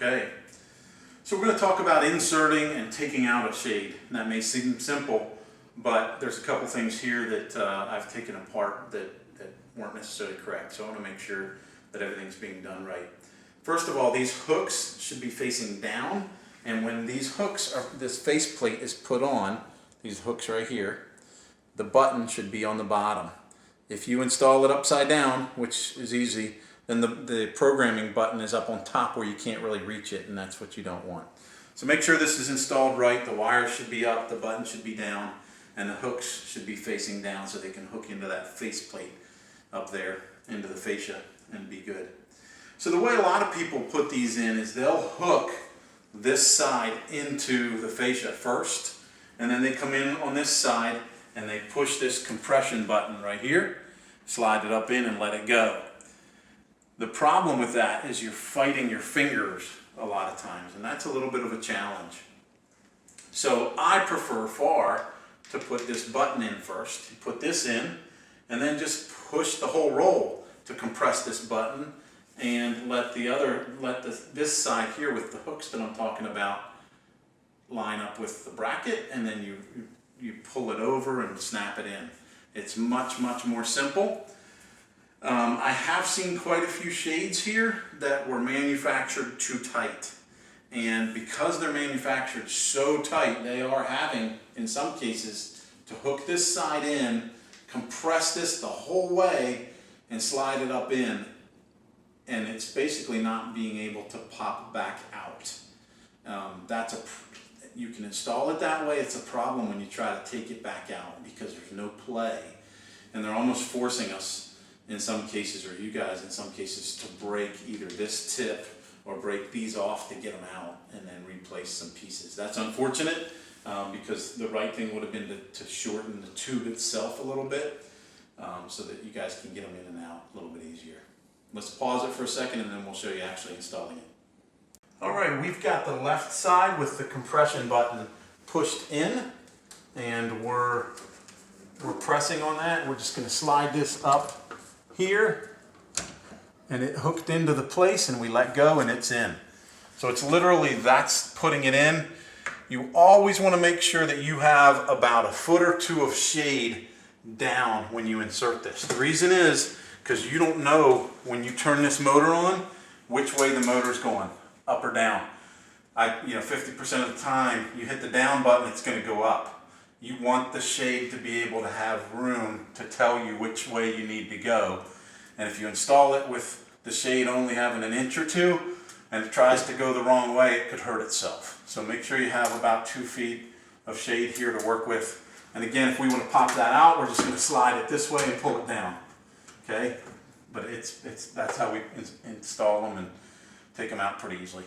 Okay, so we're going to talk about inserting and taking out a shade. And that may seem simple, but there's a couple things here that I've taken apart that weren't necessarily correct. So I want to make sure that everything's being done right. First of all, these hooks should be facing down, and when these hooks are, this faceplate is put on, these hooks right here, the button should be on the bottom. If you install it upside down, which is easy, then the programming button is up on top where you can't really reach it, and that's what you don't want. So make sure this is installed right. The wires should be up, the button should be down, and the hooks should be facing down so they can hook into that faceplate up there, into the fascia, and be good. So the way a lot of people put these in is they'll hook this side into the fascia first, and then they come in on this side and they push this compression button right here, slide it up in and let it go. The problem with that is you're fighting your fingers a lot of times, and that's a little bit of a challenge. So I prefer far to put this button in first. You put this in, and then just push the whole roll to compress this button, and let this side here with the hooks that I'm talking about line up with the bracket, and then you pull it over and snap it in. It's much more simple. I have seen quite a few shades here that were manufactured too tight, and because they're manufactured so tight, they are having, in some cases, to hook this side in, compress this the whole way, and slide it up in, and it's basically not being able to pop back out. You can install it that way. It's a problem when you try to take it back out because there's no play, and they're almost forcing us in some cases, or you guys in some cases, to break either this tip or break these off to get them out and then replace some pieces. That's unfortunate because the right thing would have been to shorten the tube itself a little bit so that you guys can get them in and out a little bit easier. Let's pause it for a second and then we'll show you actually installing it. All right, we've got the left side with the compression button pushed in, and we're pressing on that. We're just going to slide this up here, and it hooked into the place, and we let go and it's in. So it's literally, that's putting it in. You always want to make sure that you have about a foot or two of shade down when you insert this. The reason is because you don't know when you turn this motor on which way the motor's going, up or down. 50% of the time you hit the down button, it's going to go up. You want the shade to be able to have room to tell you which way you need to go. And if you install it with the shade only having an inch or two and it tries to go the wrong way, it could hurt itself. So make sure you have about 2 feet of shade here to work with. And again, if we want to pop that out, we're just going to slide it this way and pull it down. Okay? But that's how we install them and take them out pretty easily.